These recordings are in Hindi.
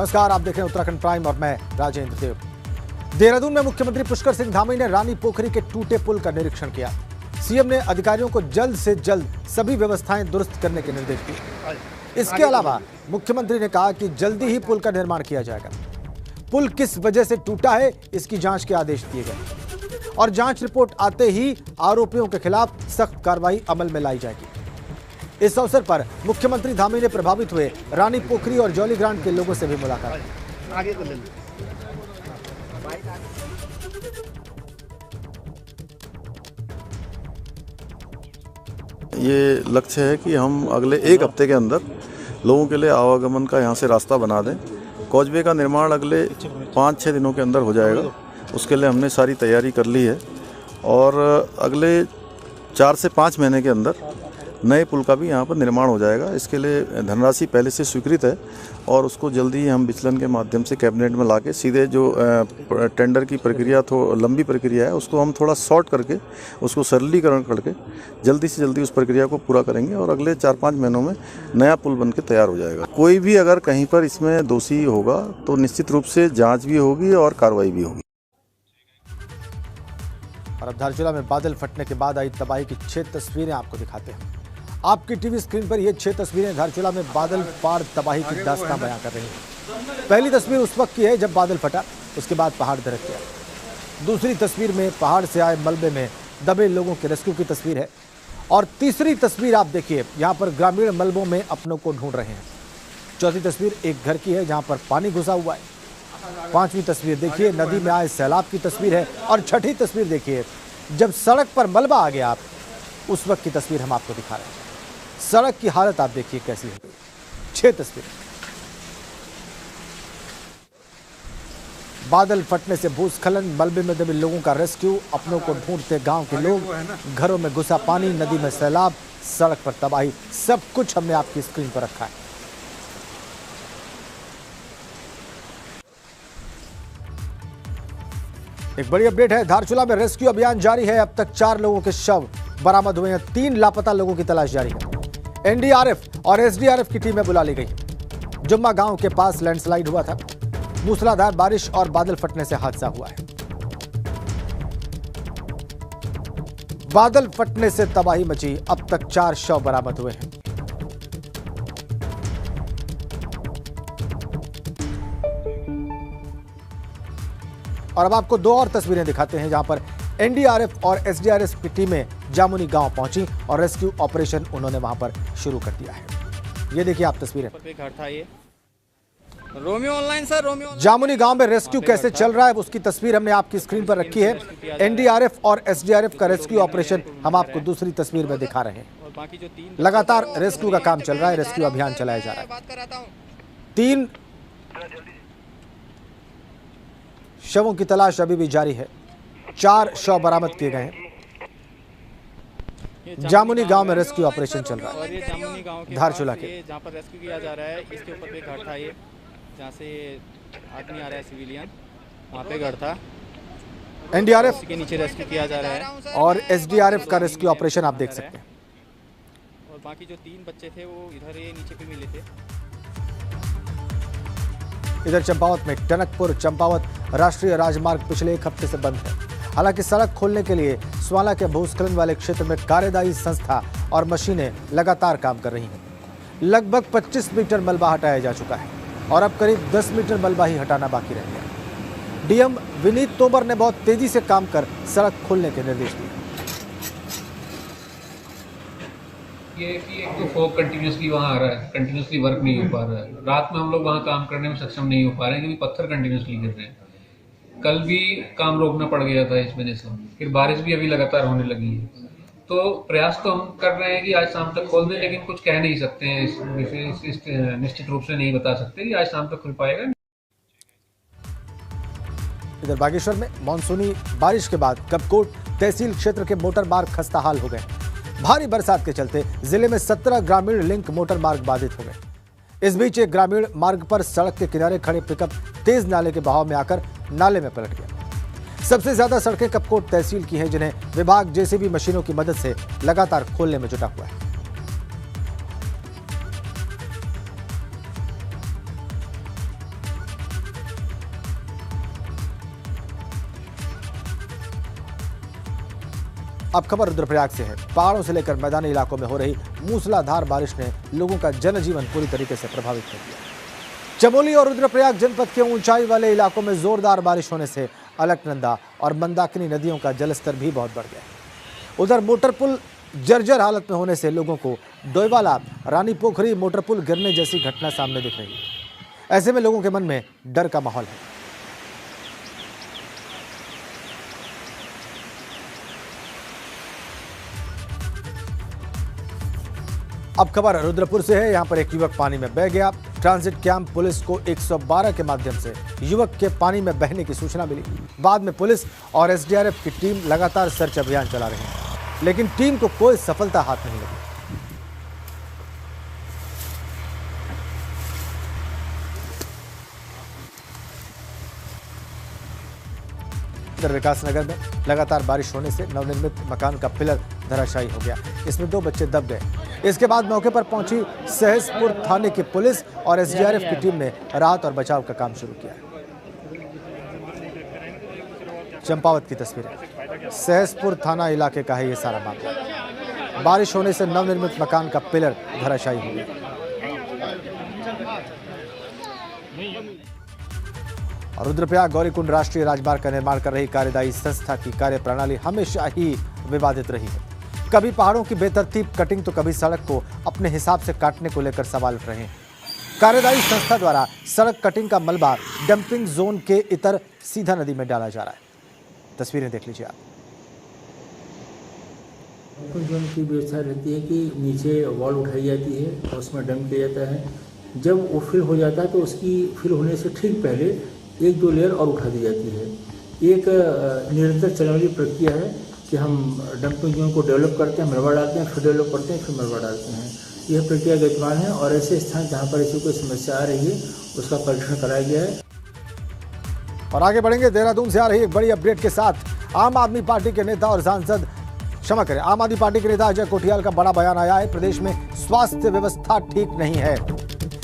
नमस्कार, आप देख रहे हैं उत्तराखंड प्राइम और मैं राजेंद्र देव। देहरादून में मुख्यमंत्री पुष्कर सिंह धामी ने रानी पोखरी के टूटे पुल का निरीक्षण किया। सीएम ने अधिकारियों को जल्द से जल्द सभी व्यवस्थाएं दुरुस्त करने के निर्देश दिए। इसके अलावा मुख्यमंत्री ने कहा कि जल्दी ही पुल का निर्माण किया जाएगा। पुल किस वजह से टूटा है, इसकी जांच के आदेश दिए गए और जांच रिपोर्ट आते ही आरोपियों के खिलाफ सख्त कार्रवाई अमल में लाई जाएगी। इस अवसर पर मुख्यमंत्री धामी ने प्रभावित हुए रानी पोखरी और जौलीग्रांट के लोगों से भी मुलाकात की। ये लक्ष्य है कि हम अगले एक हफ्ते के अंदर लोगों के लिए आवागमन का यहाँ से रास्ता बना दें। कॉजवे का निर्माण अगले 5-6 दिनों के अंदर हो जाएगा। उसके लिए हमने सारी तैयारी कर ली है और अगले 4 से 5 महीने के अंदर नए पुल का भी यहाँ पर निर्माण हो जाएगा। इसके लिए धनराशि पहले से स्वीकृत है और उसको जल्दी ही हम विचलन के माध्यम से कैबिनेट में लाके सीधे जो टेंडर की प्रक्रिया लंबी प्रक्रिया है उसको हम थोड़ा शॉर्ट करके उसको सरलीकरण करके जल्दी से जल्दी उस प्रक्रिया को पूरा करेंगे और अगले 4-5 महीनों में नया पुल बन के तैयार हो जाएगा। कोई भी अगर कहीं पर इसमें दोषी होगा तो निश्चित रूप से जाँच भी होगी और कार्रवाई भी होगी। और अब धारचूला में बादल फटने के बाद आई तबाही की 6 तस्वीरें आपको दिखाते हैं। आपकी टीवी स्क्रीन पर ये 6 तस्वीरें धारचूला में बादल पार तबाही की दास्तां बयां कर रही हैं। पहली तस्वीर उस वक्त की है जब बादल फटा, उसके बाद पहाड़ दरक गया। दूसरी तस्वीर में पहाड़ से आए मलबे में दबे लोगों के रेस्क्यू की तस्वीर है और तीसरी तस्वीर आप देखिए, यहाँ पर ग्रामीण मलबों में अपनों को ढूंढ रहे हैं। चौथी तस्वीर एक घर की है जहाँ पर पानी घुसा हुआ है। 5वीं तस्वीर देखिए, नदी में आए सैलाब की तस्वीर है और 6ठी तस्वीर देखिए, जब सड़क पर मलबा आ गया, आप उस वक्त की तस्वीर हम आपको दिखा रहे हैं। सड़क की हालत आप देखिए कैसी है। 6 तस्वीर। बादल फटने से भूस्खलन, मलबे में दबे लोगों का रेस्क्यू, अपनों को ढूंढते गांव के लोग, घरों में घुसा पानी, नदी में सैलाब, सड़क पर तबाही, सब कुछ हमने आपकी स्क्रीन पर रखा है। एक बड़ी अपडेट है, धारचूला में रेस्क्यू अभियान जारी है। अब तक 4 लोगों के शव बरामद हुए हैं। 3 लापता लोगों की तलाश जारी है। एनडीआरएफ और एसडीआरएफ की टीमें बुला ली गई। जुम्मा गांव के पास लैंडस्लाइड हुआ था। मूसलाधार बारिश और बादल फटने से हादसा हुआ है। बादल फटने से तबाही मची, अब तक 4 शव बरामद हुए हैं। और अब आपको 2 और तस्वीरें दिखाते हैं जहां पर एनडीआरएफ और एसडीआरएफ की टीमें जामुनी गांव पहुंची और रेस्क्यू ऑपरेशन उन्होंने वहां पर शुरू कर दिया है। ये देखिए आप तस्वीरें। घर था ये रोमियो ऑनलाइन सर, रोमियो जामुनी गांव में रेस्क्यू कैसे चल रहा है उसकी तस्वीर हमने आपकी स्क्रीन पर रखी है। एनडीआरएफ और एसडीआरएफ का रेस्क्यू ऑपरेशन हम आपको दूसरी तस्वीर में दिखा रहे हैं। लगातार रेस्क्यू का काम चल रहा है, रेस्क्यू अभियान चलाया जा रहा है। 3 शवों की तलाश अभी भी जारी है। 4 शव बरामद किए गए हैं। जामुनी गांव में रेस्क्यू ऑपरेशन चल रहा है। और ये जामुनी गांव के धारचूला के जहाँ पर रेस्क्यू किया जा रहा है, इसके ऊपर पे घर था ये, जहाँ से आदमी आ रहा है सिविलियन, वहाँ पे घर था। एनडीआरएफ के नीचे रेस्क्यू किया जा रहा है और एसडीआरएफ का रेस्क्यू ऑपरेशन आप देख सकते हैं। और बाकी जो 3 बच्चे थे वो इधर ये नीचे पे मिले थे। इधर चंपावत में टनकपुर चंपावत राष्ट्रीय राजमार्ग पिछले 1 हफ्ते से बंद है। हालांकि सड़क खोलने के लिए स्वाला के भूस्खलन वाले क्षेत्र में कार्यदायी संस्था और मशीनें लगातार काम कर रही हैं। लगभग 25 मीटर मलबा हटाया जा चुका है और अब करीब 10 मीटर मलबा ही हटाना बाकी रह गया। डीएम विनीत तोमर ने बहुत तेजी से काम कर सड़क खोलने के निर्देश दिए। ये कि एक तो फॉग कंटिन्यूसली वहाँ आ रहा है, कंटिन्यूसली वर्क नहीं हो पा रहा है। रात में हम लोग वहाँ काम करने में सक्षम नहीं हो पा रहे हैं क्योंकि पत्थर कंटिन्यूसली गिर रहे हैं। कल भी काम रोकना पड़ गया था इस वजह से। फिर बारिश भी अभी लगातार होने लगी है, तो प्रयास तो हम कर रहे हैं कि आज शाम तक खोल दें, लेकिन कुछ कह नहीं सकते हैं इस निश्चित रूप से नहीं बता सकते कि आज शाम तक खुल पाएगा। इधर बागेश्वर में मानसूनी बारिश के बाद कपकोट तहसील क्षेत्र के मोटर मार्ग खस्ताहाल हो गए। भारी बरसात के चलते जिले में 17 ग्रामीण लिंक मोटर मार्ग बाधित हो गए। इस बीच एक ग्रामीण मार्ग पर सड़क के किनारे खड़े पिकअप तेज नाले के बहाव में आकर नाले में पलट गया। सबसे ज्यादा सड़कें कपकोट तहसील की हैं, जिन्हें विभाग जेसीबी मशीनों की मदद से लगातार खोलने में जुटा हुआ है। अब खबर रुद्रप्रयाग से है। पहाड़ों से लेकर मैदानी इलाकों में हो रही मूसलाधार बारिश ने लोगों का जनजीवन पूरी तरीके से प्रभावित कर दिया। चमोली और रुद्रप्रयाग जनपद के ऊंचाई वाले इलाकों में जोरदार बारिश होने से अलकनंदा और मंदाकिनी नदियों का जलस्तर भी बहुत बढ़ गया है। उधर मोटर पुल जर्जर हालत में होने से लोगों को डोईवाला रानी पोखरी मोटर पुल गिरने जैसी घटना सामने दिख रही है। ऐसे में लोगों के मन में डर का माहौल है। अब खबर रुद्रपुर से है। यहां पर एक युवक पानी में बह गया। ट्रांजिट कैंप पुलिस को 112 के माध्यम से युवक के पानी में बहने की सूचना मिली। बाद में पुलिस और एसडीआरएफ की टीम लगातार सर्च अभियान चला रही है, लेकिन टीम को कोई सफलता हाथ नहीं लगी। इधर विकासनगर में लगातार बारिश होने से नवनिर्मित मकान का पिलर धराशायी हो गया। इसमें 2 बच्चे दब गए। इसके बाद मौके पर पहुंची सहसपुर थाने की पुलिस और एसडीआरएफ की टीम ने राहत और बचाव का काम शुरू किया। चंपावत की तस्वीरें। सहसपुर थाना इलाके का है ये सारा मामला। बारिश होने से नवनिर्मित मकान का पिलर धराशायी हो गया। रुद्रप्रयाग गौरीकुंड राष्ट्रीय राजमार्ग का निर्माण कर रही कार्यदायी संस्था की कार्यप्रणाली हमेशा ही विवादित रही है। कभी पहाड़ों की बेतरतीब कटिंग तो कभी सड़क को अपने हिसाब से काटने को लेकर सवाल उठ रहे हैं। कार्यदायी संस्था द्वारा सड़क कटिंग का मलबा डंपिंग जोन के इतर सीधा नदी में डाला जा रहा है। तस्वीरें देख लीजिए आप। डंपिंग जोन की व्यवस्था रहती है कि नीचे वॉल उठाई जाती है और उसमें डंप किया जाता है। जब वो फिल हो जाता है तो उसकी फिल होने से ठीक पहले 1-2 लेयर और उठा दी जाती है। एक निरंतर चलने वाली प्रक्रिया है कि हम डंपिंग जोन को डेवलप करते हैं, मलबा डालते हैं, फिर डेवलप करते हैं, फिर मलबा डालते हैं। यह प्रक्रिया गतिमान है और ऐसे स्थान जहां पर ऐसी कोई समस्या आ रही है उसका परीक्षण कराया गया है। और आगे बढ़ेंगे देहरादून से आ रही एक बड़ी अपडेट के साथ। आम आदमी पार्टी के नेता और सांसद आम आदमी पार्टी के नेता अजय कोठियाल का बड़ा बयान आया है। प्रदेश में स्वास्थ्य व्यवस्था ठीक नहीं है।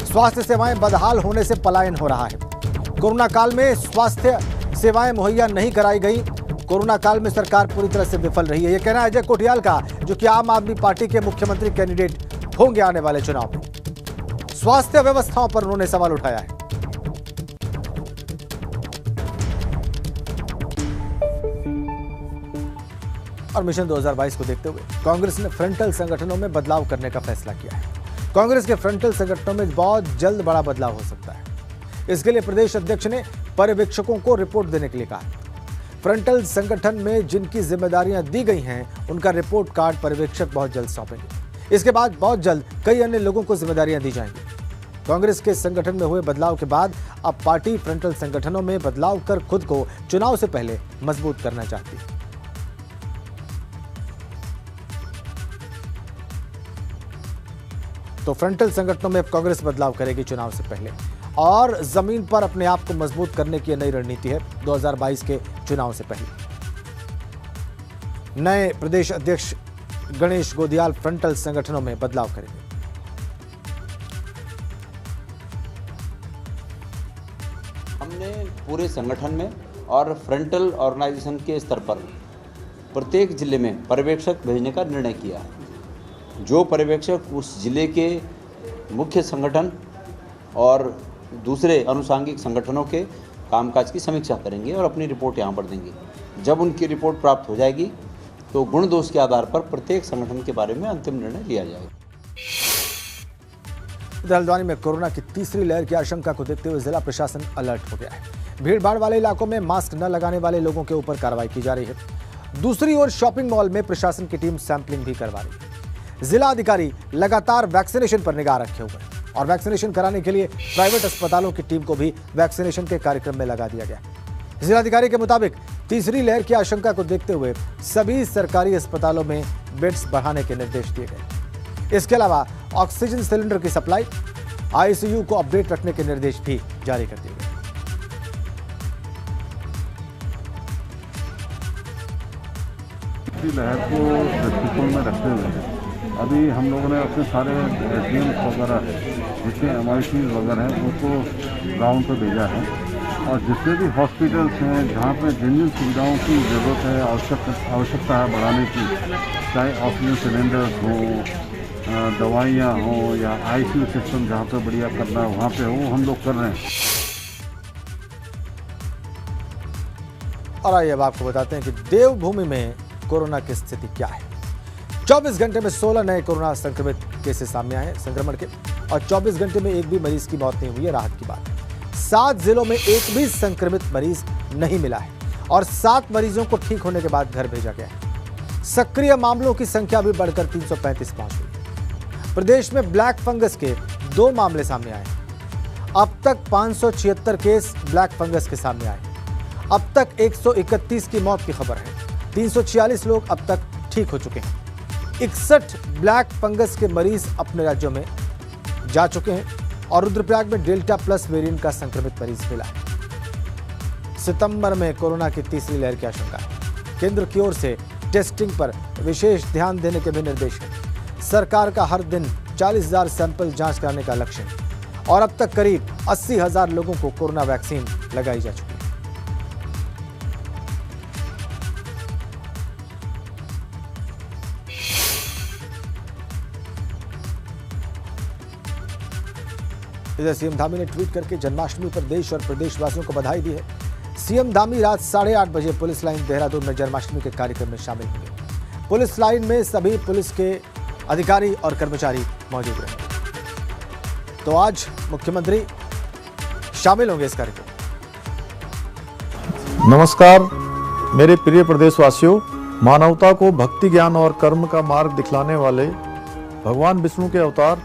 स्वास्थ्य सेवाएं बदहाल होने से पलायन हो रहा है। कोरोना काल में स्वास्थ्य सेवाएं मुहैया नहीं कराई गई। कोरोना काल में सरकार पूरी तरह से विफल रही है। यह कहना है अजय कोठियाल का, जो कि आम आदमी पार्टी के मुख्यमंत्री कैंडिडेट होंगे आने वाले चुनाव में। स्वास्थ्य व्यवस्थाओं पर उन्होंने सवाल उठाया है। और मिशन 2022 को देखते हुए कांग्रेस ने फ्रंटल संगठनों में बदलाव करने का फैसला किया है। कांग्रेस के फ्रंटल संगठनों में बहुत जल्द बड़ा बदलाव हो सकता है। इसके लिए प्रदेश अध्यक्ष ने पर्यवेक्षकों को रिपोर्ट देने के लिए कहा। फ्रंटल संगठन में जिनकी जिम्मेदारियां दी गई हैं उनका रिपोर्ट कार्ड पर्यवेक्षक बहुत जल्द सौंपेंगे। इसके बाद बहुत जल्द कई अन्य लोगों को जिम्मेदारियां दी जाएंगी। कांग्रेस के संगठन में हुए बदलाव के बाद अब पार्टी फ्रंटल संगठनों में बदलाव कर खुद को चुनाव से पहले मजबूत करना चाहती है। तो फ्रंटल संगठनों में अब कांग्रेस बदलाव करेगी चुनाव से पहले और जमीन पर अपने आप को मजबूत करने की नई रणनीति है 2022 के चुनाव से पहले। नए प्रदेश अध्यक्ष गणेश गोदियाल फ्रंटल संगठनों में बदलाव करेंगे। हमने पूरे संगठन में और फ्रंटल ऑर्गेनाइजेशन के स्तर पर प्रत्येक जिले में पर्यवेक्षक भेजने का निर्णय किया है। जो पर्यवेक्षक उस जिले के मुख्य संगठन और दूसरे अनुषांगिक संगठनों के कामकाज की समीक्षा करेंगे और अपनी रिपोर्ट यहाँ पर देंगे। जब उनकी रिपोर्ट प्राप्त हो जाएगी तो गुण दोष के आधार पर प्रत्येक संगठन के बारे में अंतिम निर्णय लिया जाएगा। हल्द्वानी में कोरोना की तीसरी लहर की आशंका को देखते हुए जिला प्रशासन अलर्ट हो गया है। भीड़ भाड़ वाले इलाकों में मास्क न लगाने वाले लोगों के ऊपर कार्रवाई की जा रही है। दूसरी ओर शॉपिंग मॉल में प्रशासन की टीम सैंपलिंग भी करवा रही है। जिला अधिकारी लगातार वैक्सीनेशन पर निगाह रखे हुए हैं और वैक्सीनेशन कराने के लिए प्राइवेट अस्पतालों की टीम को भी वैक्सीनेशन के कार्यक्रम में लगा दिया गया। जिलाधिकारी के मुताबिक तीसरी लहर की आशंका को देखते हुए सभी सरकारी अस्पतालों में बेड्स बढ़ाने के निर्देश दिए गए। इसके अलावा ऑक्सीजन सिलेंडर की सप्लाई, आईसीयू को अपडेट रखने के निर्देश भी जारी कर दिए गए। लहर को दृष्टिकोण में रखते हुए अभी हम लोगों ने अपने सारे एसडीएम वगैरह जितने एमआईसी वगैरह हैं उनको ग्राउंड पर भेजा है और जितने भी हॉस्पिटल्स हैं जहाँ पे जिन जिन सुविधाओं की ज़रूरत है, आवश्यकता है बढ़ाने की, चाहे ऑक्सीजन सिलेंडर्स हों, दवाइयाँ हों या ICU सिस्टम जहाँ पे बढ़िया करना है वहाँ पे हो, हम लोग कर रहे हैं। और आइए अब आपको बताते हैं कि देवभूमि में कोरोना की स्थिति क्या है। 24 घंटे में 16 नए कोरोना संक्रमित केसेस सामने आए हैं संक्रमण के, और 24 घंटे में एक भी मरीज की मौत नहीं हुई है। राहत की बात है, 7 जिलों में एक भी संक्रमित मरीज नहीं मिला है और 7 मरीजों को ठीक होने के बाद घर भेजा गया है। सक्रिय मामलों की संख्या भी बढ़कर 335 पहुंच गई। प्रदेश में ब्लैक फंगस के 2 मामले सामने आए। अब तक 576 केस ब्लैक फंगस के सामने आए। अब तक 131 की मौत की खबर है। 346 लोग अब तक ठीक हो चुके हैं। 61 ब्लैक फंगस के मरीज अपने राज्यों में जा चुके हैं और रुद्रप्रयाग में डेल्टा प्लस वेरिएंट का संक्रमित मरीज मिला है। सितंबर में कोरोना की तीसरी लहर की आशंका है। केंद्र की ओर से टेस्टिंग पर विशेष ध्यान देने के भी निर्देश हैं। सरकार का हर दिन 40,000 सैंपल जांच कराने का लक्ष्य है और अब तक करीब 80,000 लोगों को कोरोना वैक्सीन लगाई जा चुकी है। इधर सीएम धामी ने ट्वीट करके जन्माष्टमी पर देश और प्रदेशवासियों को बधाई दी है। सीएम धामी रात 8:30 बजे पुलिस लाइन देहरादून में जन्माष्टमी के कार्यक्रम में शामिल होंगे। पुलिस लाइन में सभी पुलिस के अधिकारी और कर्मचारी मौजूद रहेंगे। तो आज मुख्यमंत्री शामिल होंगे इस कार्यक्रम में। नमस्कार मेरे प्रिय प्रदेशवासियों, मानवता को भक्ति, ज्ञान और कर्म का मार्ग दिखलाने वाले भगवान विष्णु के अवतार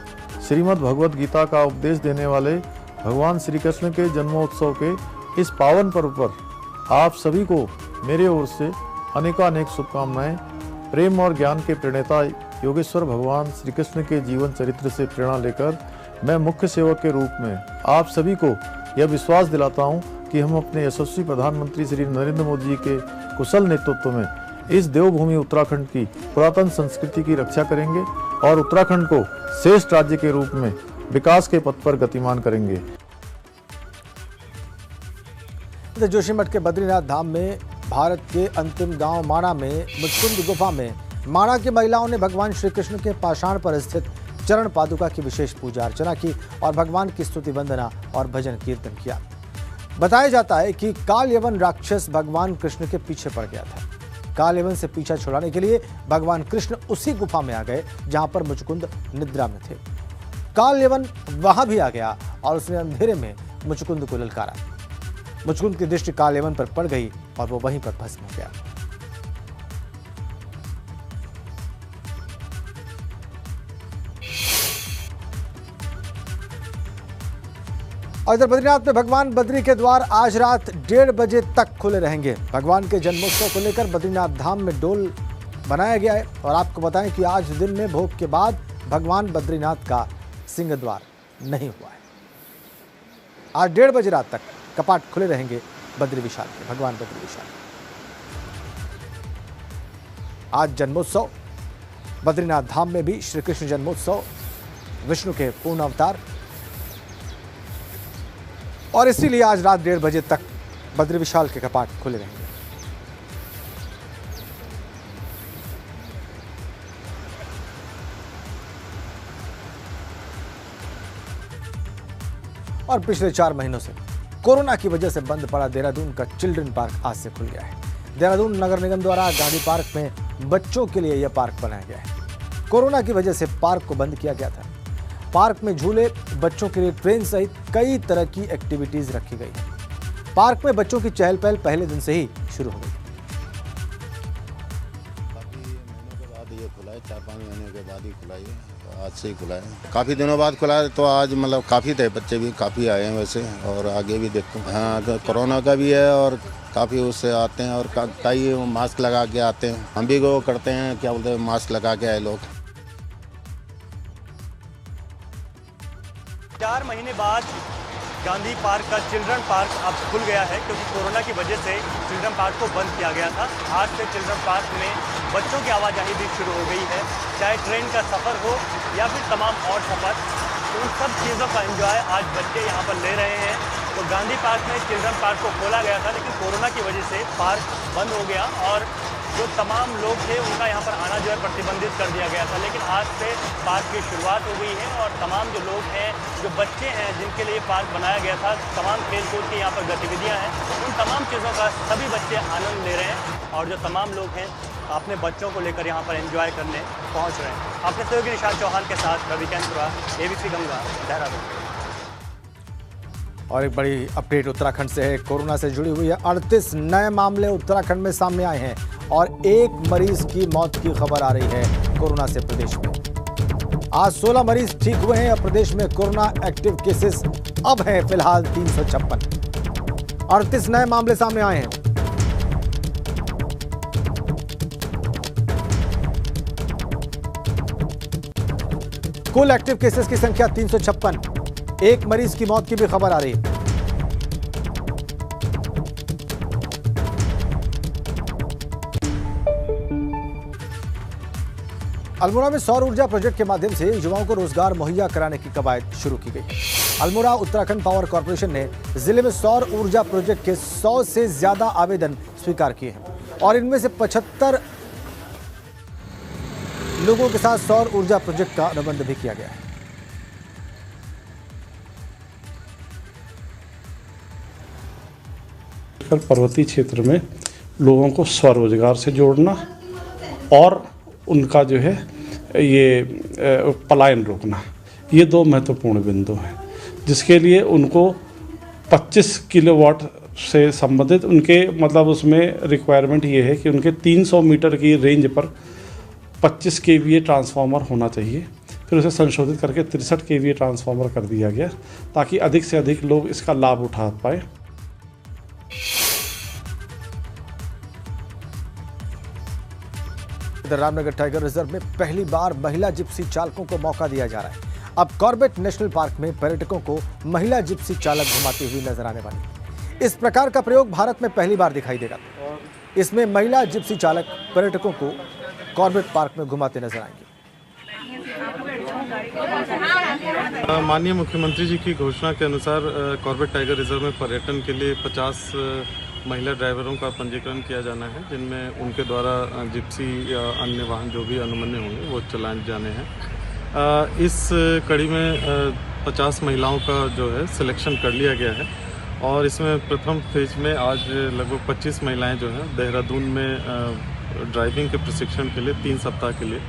श्रीमद् भगवद गीता का उपदेश देने वाले भगवान श्री कृष्ण के जन्मोत्सव के इस पावन पर्व पर आप सभी को मेरे ओर से अनेकानेक शुभकामनाएं। प्रेम और ज्ञान के प्रणेता योगेश्वर भगवान श्री कृष्ण के जीवन चरित्र से प्रेरणा लेकर मैं मुख्य सेवक के रूप में आप सभी को यह विश्वास दिलाता हूं कि हम अपने यशस्वी प्रधानमंत्री श्री नरेंद्र मोदी जी के कुशल नेतृत्व में इस देवभूमि उत्तराखंड की पुरातन संस्कृति की रक्षा करेंगे और उत्तराखंड को श्रेष्ठ राज्य के रूप में विकास के पथ पर गतिमान करेंगे। जोशीमठ के बद्रीनाथ धाम में भारत के अंतिम गांव माणा में मुचकुंद गुफा में माणा की महिलाओं ने भगवान श्री कृष्ण के पाषाण पर स्थित चरण पादुका की विशेष पूजा अर्चना की और भगवान की स्तुति वंदना और भजन कीर्तन किया। बताया जाता है कि काल यवन राक्षस भगवान कृष्ण के पीछे पड़ गया था। काल यवन से पीछा छुड़ाने के लिए भगवान कृष्ण उसी गुफा में आ गए जहां पर मुचकुंद निद्रा में थे। काल यवन वहां भी आ गया और उसने अंधेरे में मुचकुंद को ललकारा। मुचकुंद की दृष्टि काल यवन पर पड़ गई और वो वहीं पर भस्म हो गया। और इधर बद्रीनाथ में भगवान बद्री के द्वार आज रात 1:30 बजे तक खुले रहेंगे। भगवान के जन्मोत्सव को लेकर बद्रीनाथ धाम में डोल बनाया गया है और आपको बताएं कि आज दिन में भोग के बाद भगवान बद्रीनाथ का सिंह द्वार नहीं हुआ है। आज 1:30 बजे रात तक कपाट खुले रहेंगे बद्री विशाल के, भगवान बद्री विशाल। आज जन्मोत्सव बद्रीनाथ धाम में भी श्री कृष्ण जन्मोत्सव, विष्णु के पूर्ण अवतार, और इसीलिए आज रात 1:30 बजे तक बद्री विशाल के कपाट खुले रहेंगे। और पिछले 4 महीनों से कोरोना की वजह से बंद पड़ा देहरादून का चिल्ड्रन पार्क आज से खुल गया है। देहरादून नगर निगम द्वारा गांधी पार्क में बच्चों के लिए यह पार्क बनाया गया है। कोरोना की वजह से पार्क को बंद किया गया था। पार्क में झूले, बच्चों के लिए ट्रेन सहित कई तरह की एक्टिविटीज रखी गई है। पार्क में बच्चों की चहल पहल पहले दिन से ही शुरू हो गई। काफ़ी महीनों के बाद ये खुला है, 4-5 महीने के बाद ही खुला है, तो आज से ही खुला है। काफ़ी दिनों बाद खुला है, तो आज मतलब काफ़ी थे बच्चे भी काफ़ी आए हैं वैसे, और आगे भी देखते हैं। हाँ, कोरोना का भी है और काफ़ी उससे आते हैं और कई मास्क लगा के आते हैं। हम भी वो करते हैं, क्या बोलते हैं, मास्क लगा के आए लोग। 4 महीने बाद गांधी पार्क का चिल्ड्रन पार्क अब खुल गया है, क्योंकि कोरोना की वजह से चिल्ड्रन पार्क को बंद किया गया था। आज से चिल्ड्रन पार्क में बच्चों की आवाजाही भी शुरू हो गई है, चाहे ट्रेन का सफ़र हो या फिर तमाम और सफ़र, तो उन सब चीज़ों का एंजॉय आज बच्चे यहाँ पर ले रहे हैं। तो गांधी पार्क में चिल्ड्रन पार्क को खोला गया था, लेकिन कोरोना की वजह से पार्क बंद हो गया और जो तमाम लोग थे उनका यहाँ पर आना जो है प्रतिबंधित कर दिया गया था। लेकिन आज से पार्क की शुरुआत हो गई है और तमाम जो लोग हैं, जो बच्चे हैं जिनके लिए पार्क बनाया गया था, तमाम खेलकूद की यहाँ पर गतिविधियाँ हैं, उन तमाम चीज़ों का सभी बच्चे आनंद ले रहे हैं और जो तमाम लोग हैं अपने बच्चों को लेकर यहाँ पर एंजॉय करने पहुँच रहे हैं। अपने सहयोगी निशांत चौहान के साथ रवि कैंसुरा, ABC गंगा, देहरादून। और एक बड़ी अपडेट उत्तराखंड से है, कोरोना से जुड़ी हुई है। 38 नए मामले उत्तराखंड में सामने आए हैं और एक मरीज की मौत की खबर आ रही है कोरोना से प्रदेश में। आज 16 मरीज ठीक हुए हैं और प्रदेश में कोरोना एक्टिव केसेस अब हैं फिलहाल 356। 38 नए मामले सामने आए हैं। कुल एक्टिव केसेस की संख्या 356। एक मरीज की मौत की भी खबर आ रही है। अल्मोड़ा में सौर ऊर्जा प्रोजेक्ट के माध्यम से युवाओं को रोजगार मुहैया कराने की कवायद शुरू की गई। अल्मोड़ा उत्तराखंड पावर कॉर्पोरेशन ने जिले में सौर ऊर्जा प्रोजेक्ट के 100 से ज्यादा आवेदन स्वीकार किए हैं और इनमें से 75 लोगों के साथ सौर ऊर्जा प्रोजेक्ट का अनुबंध भी किया गया है। पर्वतीय क्षेत्र में लोगों को स्वरोजगार से जोड़ना और उनका जो है ये पलायन रोकना, ये दो महत्वपूर्ण बिंदु हैं, जिसके लिए उनको 25 किलोवाट से संबंधित उनके मतलब उसमें रिक्वायरमेंट ये है कि उनके 300 मीटर की रेंज पर 25 kVA ट्रांसफार्मर होना चाहिए। फिर उसे संशोधित करके 63 kVA ट्रांसफार्मर कर दिया गया ताकि अधिक से अधिक लोग इसका लाभ उठा पाए। रामनगर टाइगर रिजर्व में पहली बार महिला जिप्सी चालकों को मौका दिया जा रहा है। अब कॉर्बेट नेशनल पार्क में पर्यटकों को महिला जिप्सी चालक घुमाती हुई नजर आने वाली। इस प्रकार का प्रयोग भारत में पहली बार दिखाई देगा। इसमें महिला जिप्सी चालक पर्यटकों को कॉर्बेट पार्क में घुमाते नजर आएंगे। माननीय मुख्यमंत्री जी की घोषणा के अनुसार कॉर्बेट टाइगर रिजर्व में पर्यटन के लिए 50 महिला ड्राइवरों का पंजीकरण किया जाना है, जिनमें उनके द्वारा जिप्सी या अन्य वाहन जो भी अनुमन्य होंगे वो चलाए जाने हैं। इस कड़ी में 50 महिलाओं का जो है सिलेक्शन कर लिया गया है और इसमें प्रथम फेज में आज लगभग 25 महिलाएं जो हैं देहरादून में ड्राइविंग के प्रशिक्षण के लिए 3 सप्ताह के लिए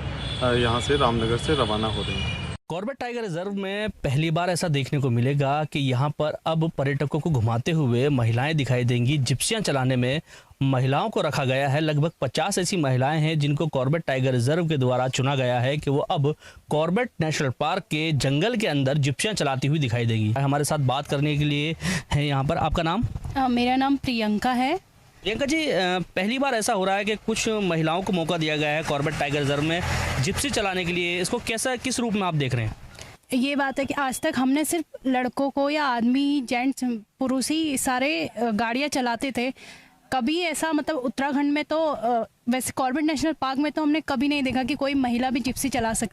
यहाँ से रामनगर से रवाना हो रही हैं। कॉर्बेट टाइगर रिजर्व में पहली बार ऐसा देखने को मिलेगा कि यहाँ पर अब पर्यटकों को घुमाते हुए महिलाएं दिखाई देंगी। जिप्सियां चलाने में महिलाओं को रखा गया है। लगभग 50 ऐसी महिलाएं हैं जिनको कॉर्बेट टाइगर रिजर्व के द्वारा चुना गया है कि वो अब कॉर्बेट नेशनल पार्क के जंगल के अंदर जिप्सियां चलाती हुई दिखाई देगी। हमारे साथ बात करने के लिए है यहाँ पर। आपका नाम? मेरा नाम प्रियंका है। प्रियंका जी, पहली बार ऐसा हो रहा है कि कुछ महिलाओं को मौका दिया गया है कॉर्बेट टाइगर रिजर्व में जिप्सी चलाने के लिए। इसको कैसा, किस रूप में आप देख रहे हैं? ये बात है कि आज तक हमने सिर्फ लड़कों को या आदमी, जेंट्स, पुरुष ही सारे गाड़ियाँ चलाते थे। कभी ऐसा मतलब उत्तराखंड में तो वैसे कॉर्बेट नेशनल पार्क में तो हमने कभी नहीं देखा कि कोई महिला भी जिप्सी चला सकती।